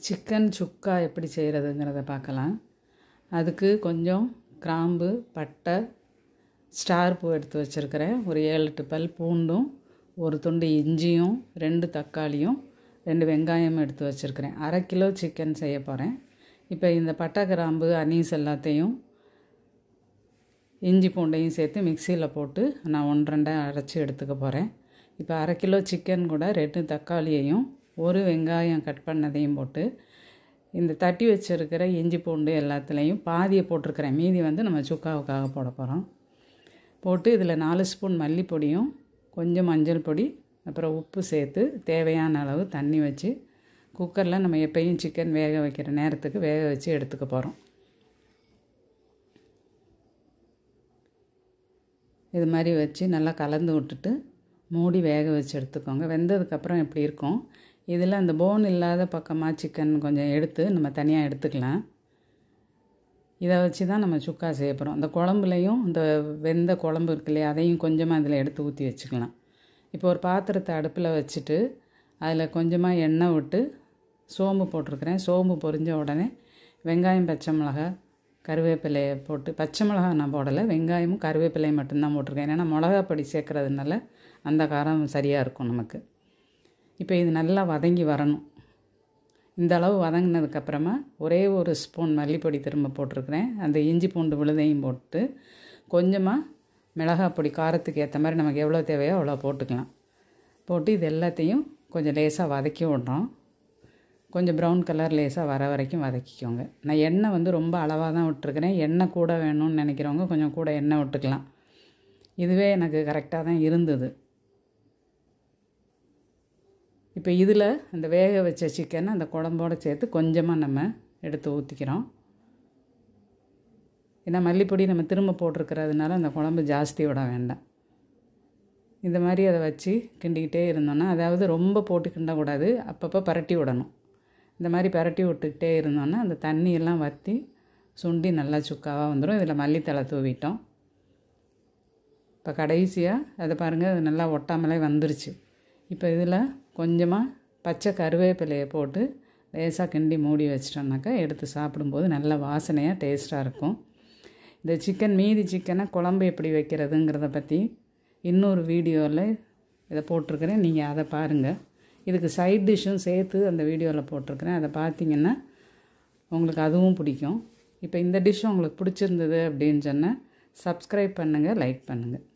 Chicken சுக்கா எப்படி செய்கிறதுங்கிறத பார்க்கலாம். அதுக்கு கொஞ்சம் கிராம்பு, பட்டை, ஸ்டார் பூ எடுத்து வச்சுருக்கிறேன். ஒரு 7-8 பல் பூண்டும், ஒரு துண்டு இஞ்சியும், 2 தக்காளியும், 2 வெங்காயமும் எடுத்து வச்சுருக்கிறேன். 1/2 கிலோ சிக்கன் செய்ய போகிறேன். இப்போ இந்த பட்டை, கிராம்பு, அனீஸ் எல்லாத்தையும் இஞ்சி பூண்டையும் சேர்த்து மிக்சியில் போட்டு நான் 1-2 அரைச்சி எடுத்துக்க போகிறேன். இப்போ 1/2 கிலோ சிக்கன் கூட 2 தக்காளியையும் 1 வெங்காயம் கட் பண்ணதையும் போட்டு இந்த தட்டி வச்சுருக்கிற இஞ்சி பூண்டு எல்லாத்துலேயும் பாதியை போட்டிருக்கிறேன். மீதி நம்ம சுக்காவுக்காக போட போகிறோம். போட்டு இதில் 4 ஸ்பூன் மல்லிப்பொடியும் கொஞ்சம் மஞ்சள் பொடி அப்புறம் உப்பு சேர்த்து தேவையான அளவு தண்ணி வச்சு குக்கரில் நம்ம எப்பயும் சிக்கன் வேக வைக்கிற நேரத்துக்கு வேக வச்சு எடுத்துக்க போகிறோம். இது மாதிரி வச்சு நல்லா கலந்து விட்டுட்டு மூடி வேக வச்சு எடுத்துக்கோங்க. வெந்ததுக்கப்புறம் எப்படி இருக்கும், இதில் அந்த போன் இல்லாத பக்கமாக சிக்கன் கொஞ்சம் எடுத்து நம்ம தனியாக எடுத்துக்கலாம். இதை வச்சு தான் நம்ம சுக்கா செய்ய போகிறோம். அந்த குழம்புலையும் இந்த வெந்த குழம்பு இருக்கு இல்லையா, அதையும் கொஞ்சமாக இதில் எடுத்து ஊற்றி வச்சுக்கலாம். இப்போ ஒரு பாத்திரத்தை அடுப்பில் வச்சுட்டு அதில் கொஞ்சமாக எண்ணெய் விட்டு சோம்பு போட்டிருக்கிறேன். சோம்பு பொரிஞ்ச உடனே வெங்காயம், பச்சை மிளகாய், கருவேப்பிலையை போட்டு, பச்சை மிளகாய் நான் போடலை, வெங்காயமும் கருவேப்பிலையும் மட்டும்தான் போட்டிருக்கேன். ஏன்னா மிளகா பொடி சேர்க்குறதுனால அந்த காரம் சரியாக இருக்கும் நமக்கு. இப்போ இது நல்லா வதங்கி வரணும். இந்த அளவு வதங்கினதுக்கப்புறமா ஒரே ஒரு ஸ்பூன் மல்லிப்பொடி திரும்ப போட்டிருக்கிறேன். அந்த இஞ்சி பூண்டு விழுதையும் போட்டு கொஞ்சமாக மிளகாய் பொடி காரத்துக்கு ஏற்ற மாதிரி நமக்கு எவ்வளோ தேவையோ அவ்வளோ போட்டுக்கலாம். போட்டு இது எல்லாத்தையும் கொஞ்சம் லேசாக வதக்கி விட்றோம். கொஞ்சம் ப்ரௌன் கலர் லேசாக வர வரைக்கும் வதக்கிக்கோங்க. நான் எண்ணெய் ரொம்ப அளவாக தான் விட்டுருக்கிறேன். எண்ணெய் கூட வேணும்னு நினைக்கிறவங்க கொஞ்சம் கூட எண்ணெய் விட்டுக்கலாம். இதுவே எனக்கு கரெக்டாக தான் இருந்தது. இப்போ இதில் அந்த வேக வச்ச சிக்கனை அந்த குழம்போடு சேர்த்து கொஞ்சமாக நம்ம எடுத்து ஊற்றிக்கிறோம். ஏன்னா மல்லிப்பொடி நம்ம திரும்ப போட்டிருக்கிறதுனால அந்த குழம்பு ஜாஸ்தி விட வேண்டாம். இந்த மாதிரி அதை வச்சு கிண்டிக்கிட்டே இருந்தோன்னா, அதாவது ரொம்ப போட்டு கிண்டக்கூடாது, அப்பப்போ பரட்டி விடணும். இந்த மாதிரி பரட்டி விட்டுக்கிட்டே இருந்தோன்னா அந்த தண்ணியெல்லாம் வற்றி சுண்டி நல்லா சுக்காவாக வந்துடும். இதில் மல்லித்தழை தூவிட்டோம். இப்போ கடைசியாக அதை பாருங்கள், அது நல்லா ஒட்டாமலே வந்துருச்சு. இப்போ இதில் கொஞ்சமாக பச்சை கருவேப்பிலையை போட்டு லேசாக கிண்டி மூடி வச்சிட்டோம்னாக்கா எடுத்து சாப்பிடும்போது நல்ல வாசனையாக டேஸ்ட்டாக இருக்கும். இந்த மீதி சிக்கனை குழம்பு எப்படி வைக்கிறதுங்கிறத பற்றி இன்னொரு வீடியோவில் இதை போட்டிருக்கிறேன். நீங்கள் அதை பாருங்கள். இதுக்கு சைட் டிஷ்ஷும் சேர்த்து அந்த வீடியோவில் போட்டிருக்கிறேன். அதை பார்த்திங்கன்னா உங்களுக்கு அதுவும் பிடிக்கும். இப்போ இந்த டிஷ்ஷும் உங்களுக்கு பிடிச்சிருந்தது அப்படின்னு சொன்னால் சப்ஸ்கிரைப் பண்ணுங்கள், லைக் பண்ணுங்கள்.